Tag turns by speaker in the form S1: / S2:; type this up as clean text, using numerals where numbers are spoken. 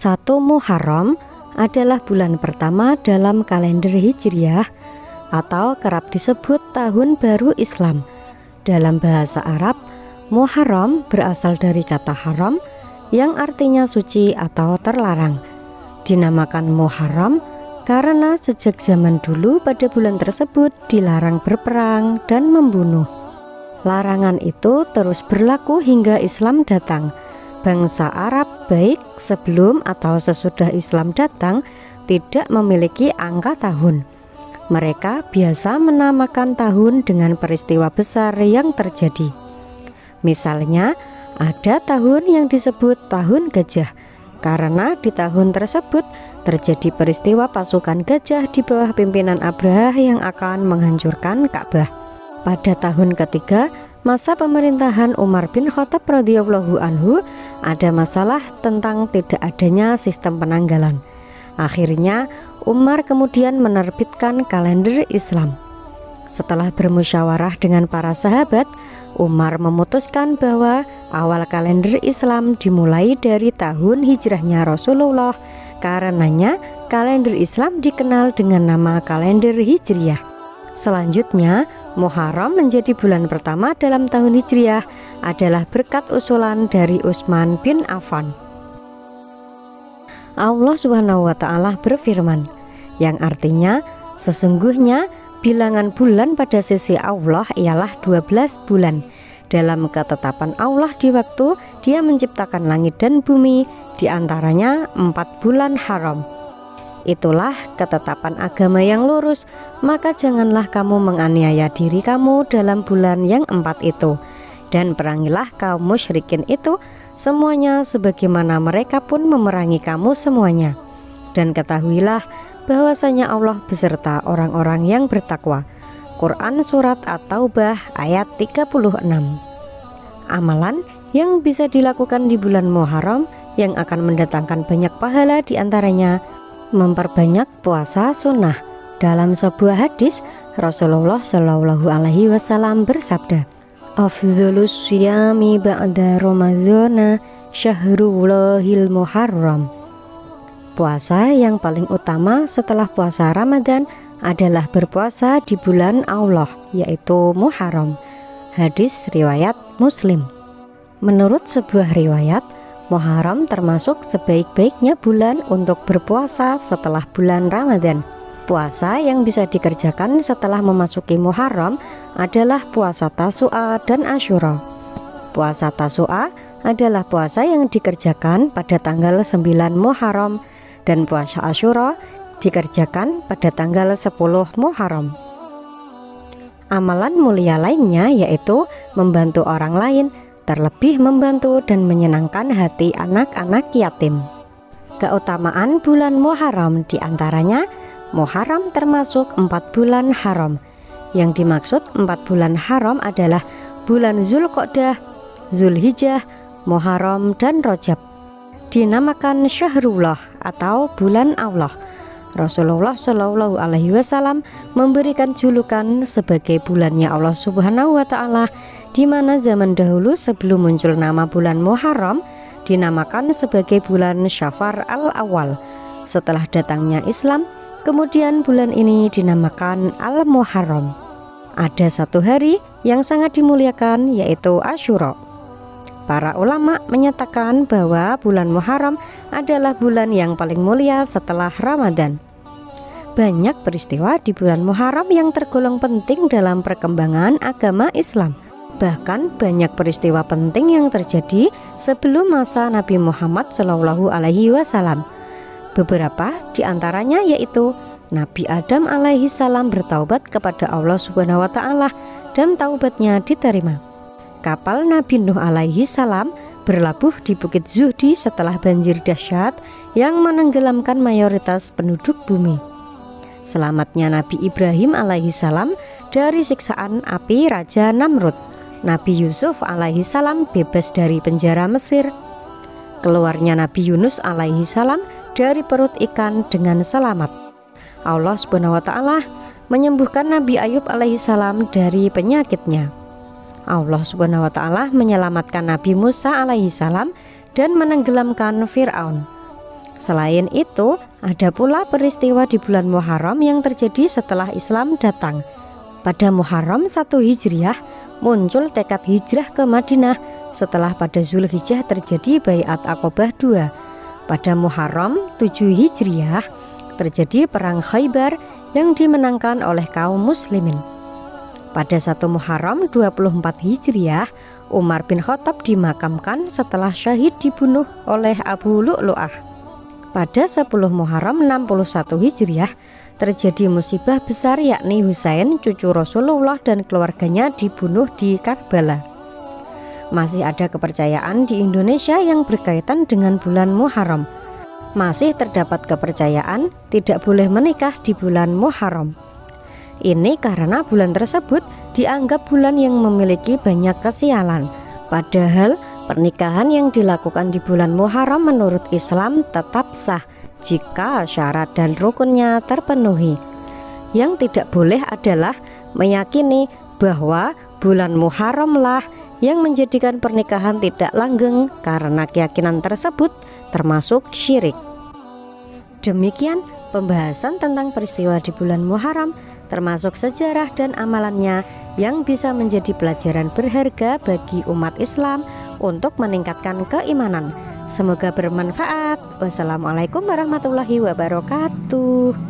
S1: 1 Muharram adalah bulan pertama dalam kalender Hijriah atau kerap disebut Tahun Baru Islam. Dalam bahasa Arab, Muharram berasal dari kata haram yang artinya suci atau terlarang. Dinamakan Muharram karena sejak zaman dulu pada bulan tersebut dilarang berperang dan membunuh. Larangan itu terus berlaku hingga Islam datang. Bangsa Arab baik sebelum atau sesudah Islam datang tidak memiliki angka tahun. Mereka biasa menamakan tahun dengan peristiwa besar yang terjadi. Misalnya, ada tahun yang disebut tahun gajah karena di tahun tersebut terjadi peristiwa pasukan gajah di bawah pimpinan Abraha yang akan menghancurkan Ka'bah. Pada tahun ketiga masa pemerintahan Umar bin Khattab radhiyallahu anhu ada masalah tentang tidak adanya sistem penanggalan. Akhirnya Umar kemudian menerbitkan kalender Islam. Setelah bermusyawarah dengan para sahabat, Umar memutuskan bahwa awal kalender Islam dimulai dari tahun hijrahnya Rasulullah. Karenanya kalender Islam dikenal dengan nama kalender Hijriah. Selanjutnya, Muharram menjadi bulan pertama dalam tahun Hijriah adalah berkat usulan dari Utsman bin Affan. Allah Subhanahu wa Ta'ala berfirman, yang artinya sesungguhnya bilangan bulan pada sisi Allah ialah 12 bulan. Dalam ketetapan Allah di waktu Dia menciptakan langit dan bumi, di antaranya 4 bulan haram. Itulah ketetapan agama yang lurus, maka janganlah kamu menganiaya diri kamu dalam bulan yang 4 itu, dan perangilah kaum musyrikin itu semuanya sebagaimana mereka pun memerangi kamu semuanya. Dan ketahuilah bahwasanya Allah beserta orang-orang yang bertakwa. Quran Surat At-Taubah ayat 36. Amalan yang bisa dilakukan di bulan Muharram yang akan mendatangkan banyak pahala diantaranya memperbanyak puasa sunnah. Dalam sebuah hadis, Rasulullah Shallallahu Alaihi Wasallam bersabda, "Afdhalus syiyami ba'da Ramadhana syahrullahil Muharram." Puasa yang paling utama setelah puasa Ramadan adalah berpuasa di bulan Allah, yaitu Muharram. Hadis riwayat Muslim. Menurut sebuah riwayat, Muharram termasuk sebaik-baiknya bulan untuk berpuasa setelah bulan Ramadan. Puasa yang bisa dikerjakan setelah memasuki Muharram adalah puasa Tasu'a dan Asyura. Puasa Tasu'a adalah puasa yang dikerjakan pada tanggal 9 Muharram dan puasa Asyura dikerjakan pada tanggal 10 Muharram. Amalan mulia lainnya yaitu membantu orang lain, terlebih membantu dan menyenangkan hati anak-anak yatim. Keutamaan bulan Muharram diantaranya Muharram termasuk 4 bulan haram. Yang dimaksud 4 bulan haram adalah bulan Zulqa'dah, Zulhijjah, Muharram, dan Rajab. Dinamakan Syahrullah atau bulan Allah. Rasulullah Shallallahu Alaihi Wasallam memberikan julukan sebagai bulannya Allah Subhanahu wa Ta'ala, di mana zaman dahulu sebelum muncul nama bulan Muharram dinamakan sebagai bulan Syafar al-Awwal. Setelah datangnya Islam, kemudian bulan ini dinamakan Al-Muharram. Ada satu hari yang sangat dimuliakan, yaitu Asyura. Para ulama menyatakan bahwa bulan Muharram adalah bulan yang paling mulia setelah Ramadan. Banyak peristiwa di bulan Muharram yang tergolong penting dalam perkembangan agama Islam. Bahkan banyak peristiwa penting yang terjadi sebelum masa Nabi Muhammad Shallallahu Alaihi Wasallam. Beberapa diantaranya yaitu Nabi Adam alaihi salam bertaubat kepada Allah Subhanahu wa Ta'ala dan taubatnya diterima. Kapal Nabi Nuh alaihi salam berlabuh di Bukit Zuhdi setelah banjir dahsyat yang menenggelamkan mayoritas penduduk bumi. Selamatnya Nabi Ibrahim alaihi salam dari siksaan api Raja Namrud. Nabi Yusuf alaihi salam bebas dari penjara Mesir. Keluarnya Nabi Yunus alaihi salam dari perut ikan dengan selamat. Allah Subhanahu wa Ta'ala menyembuhkan Nabi Ayub alaihi salam dari penyakitnya. Allah Subhanahu wa Ta'ala menyelamatkan Nabi Musa alaihi salam dan menenggelamkan Fir'aun. Selain itu, ada pula peristiwa di bulan Muharram yang terjadi setelah Islam datang. Pada Muharram 1 Hijriah muncul tekad hijrah ke Madinah setelah pada Zulhijjah terjadi Baiat Aqobah II. Pada Muharram 7 Hijriah terjadi perang Khaybar yang dimenangkan oleh kaum muslimin. Pada 1 Muharram 24 Hijriah, Umar bin Khattab dimakamkan setelah syahid dibunuh oleh Abu Lu'lu'ah. Pada 10 Muharram 61 Hijriah terjadi musibah besar, yakni Husain cucu Rasulullah dan keluarganya dibunuh di Karbala. Masih ada kepercayaan di Indonesia yang berkaitan dengan bulan Muharram. Masih terdapat kepercayaan tidak boleh menikah di bulan Muharram. Ini karena bulan tersebut dianggap bulan yang memiliki banyak kesialan. Padahal pernikahan yang dilakukan di bulan Muharram menurut Islam tetap sah jika syarat dan rukunnya terpenuhi. Yang tidak boleh adalah meyakini bahwa bulan Muharramlah yang menjadikan pernikahan tidak langgeng, karena keyakinan tersebut termasuk syirik. Demikian pembahasan tentang peristiwa di bulan Muharram, termasuk sejarah dan amalannya yang bisa menjadi pelajaran berharga bagi umat Islam untuk meningkatkan keimanan. Semoga bermanfaat. Wassalamualaikum warahmatullahi wabarakatuh.